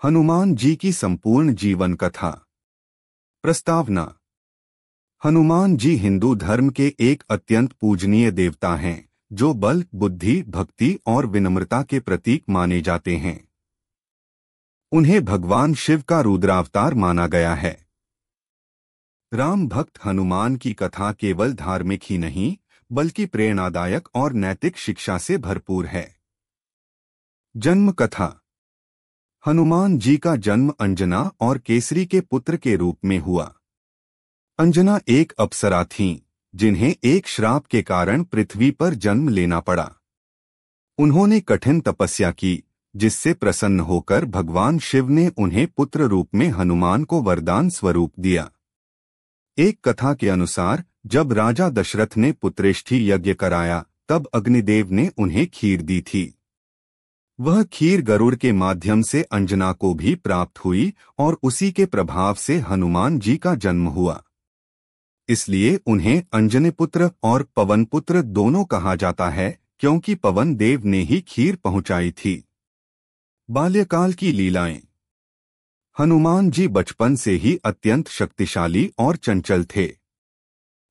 हनुमान जी की संपूर्ण जीवन कथा। प्रस्तावना। हनुमान जी हिंदू धर्म के एक अत्यंत पूजनीय देवता हैं, जो बल, बुद्धि, भक्ति और विनम्रता के प्रतीक माने जाते हैं। उन्हें भगवान शिव का रुद्रावतार माना गया है। राम भक्त हनुमान की कथा केवल धार्मिक ही नहीं, बल्कि प्रेरणादायक और नैतिक शिक्षा से भरपूर है। जन्म कथा। हनुमान जी का जन्म अंजना और केसरी के पुत्र के रूप में हुआ। अंजना एक अप्सरा थीं, जिन्हें एक श्राप के कारण पृथ्वी पर जन्म लेना पड़ा। उन्होंने कठिन तपस्या की, जिससे प्रसन्न होकर भगवान शिव ने उन्हें पुत्र रूप में हनुमान को वरदान स्वरूप दिया। एक कथा के अनुसार, जब राजा दशरथ ने पुत्रेष्ठी यज्ञ कराया, तब अग्निदेव ने उन्हें खीर दी थी। वह खीर गरुड़ के माध्यम से अंजना को भी प्राप्त हुई और उसी के प्रभाव से हनुमान जी का जन्म हुआ। इसलिए उन्हें अंजनीपुत्र और पवनपुत्र दोनों कहा जाता है, क्योंकि पवन देव ने ही खीर पहुंचाई थी। बाल्यकाल की लीलाएं। हनुमान जी बचपन से ही अत्यंत शक्तिशाली और चंचल थे।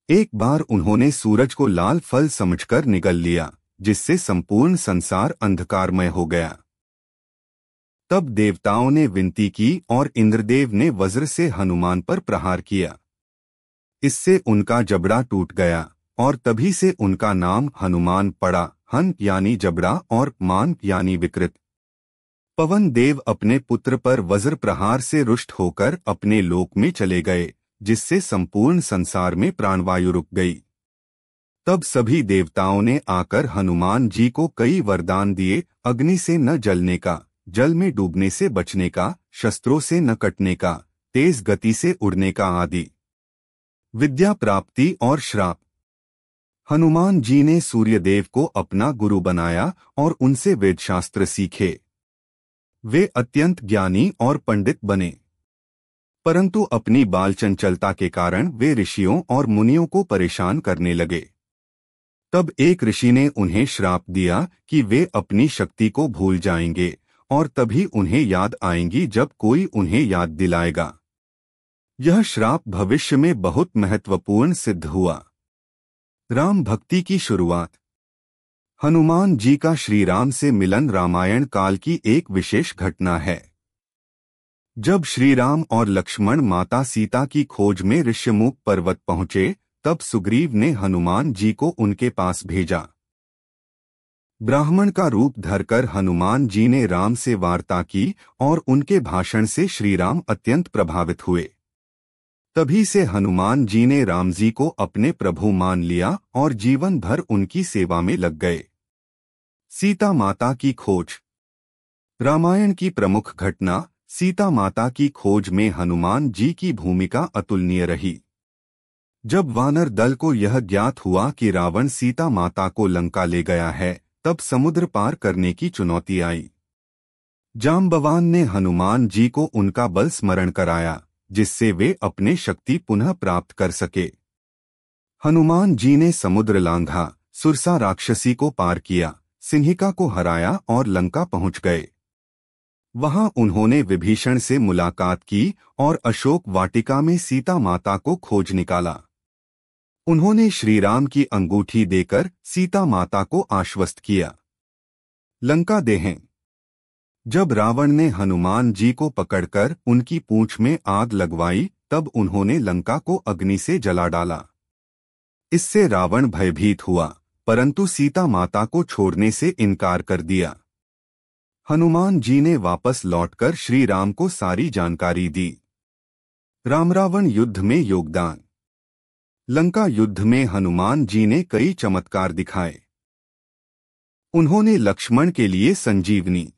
एक बार उन्होंने सूरज को लाल फल समझकर निगल लिया, जिससे संपूर्ण संसार अंधकारमय हो गया। तब देवताओं ने विनती की और इंद्रदेव ने वज्र से हनुमान पर प्रहार किया। इससे उनका जबड़ा टूट गया और तभी से उनका नाम हनुमान पड़ा। हन यानी जबड़ा और मान यानी विकृत। पवन देव अपने पुत्र पर वज्र प्रहार से रुष्ट होकर अपने लोक में चले गए, जिससे संपूर्ण संसार में प्राणवायु रुक गई। तब सभी देवताओं ने आकर हनुमान जी को कई वरदान दिए। अग्नि से न जलने का, जल में डूबने से बचने का, शस्त्रों से न कटने का, तेज गति से उड़ने का आदि। विद्या प्राप्ति और श्राप। हनुमान जी ने सूर्यदेव को अपना गुरु बनाया और उनसे वेदशास्त्र सीखे। वे अत्यंत ज्ञानी और पंडित बने, परंतु अपनी बाल चंचलता के कारण वे ऋषियों और मुनियों को परेशान करने लगे। तब एक ऋषि ने उन्हें श्राप दिया कि वे अपनी शक्ति को भूल जाएंगे और तभी उन्हें याद आएंगी जब कोई उन्हें याद दिलाएगा। यह श्राप भविष्य में बहुत महत्वपूर्ण सिद्ध हुआ। राम भक्ति की शुरुआत। हनुमान जी का श्री राम से मिलन रामायण काल की एक विशेष घटना है। जब श्री राम और लक्ष्मण माता सीता की खोज में ऋष्यमुख पर्वत पहुंचे, तब सुग्रीव ने हनुमान जी को उनके पास भेजा। ब्राह्मण का रूप धरकर हनुमान जी ने राम से वार्ता की और उनके भाषण से श्री राम अत्यंत प्रभावित हुए। तभी से हनुमान जी ने राम जी को अपने प्रभु मान लिया और जीवन भर उनकी सेवा में लग गए। सीता माता की खोज। रामायण की प्रमुख घटना सीता माता की खोज में हनुमान जी की भूमिका अतुलनीय रही। जब वानर दल को यह ज्ञात हुआ कि रावण सीता माता को लंका ले गया है, तब समुद्र पार करने की चुनौती आई। जाम्बवान ने हनुमान जी को उनका बल स्मरण कराया, जिससे वे अपने शक्ति पुनः प्राप्त कर सके। हनुमान जी ने समुद्र लांघा, सुरसा राक्षसी को पार किया, सिंहिका को हराया और लंका पहुंच गए। वहां उन्होंने विभीषण से मुलाकात की और अशोक वाटिका में सीता माता को खोज निकाला। उन्होंने श्री राम की अंगूठी देकर सीता माता को आश्वस्त किया। लंका देहें। जब रावण ने हनुमान जी को पकड़कर उनकी पूंछ में आग लगवाई, तब उन्होंने लंका को अग्नि से जला डाला। इससे रावण भयभीत हुआ, परंतु सीता माता को छोड़ने से इनकार कर दिया। हनुमान जी ने वापस लौटकर श्री राम को सारी जानकारी दी। राम रावण युद्ध में योगदान। लंका युद्ध में हनुमान जी ने कई चमत्कार दिखाए। उन्होंने लक्ष्मण के लिए संजीवनी,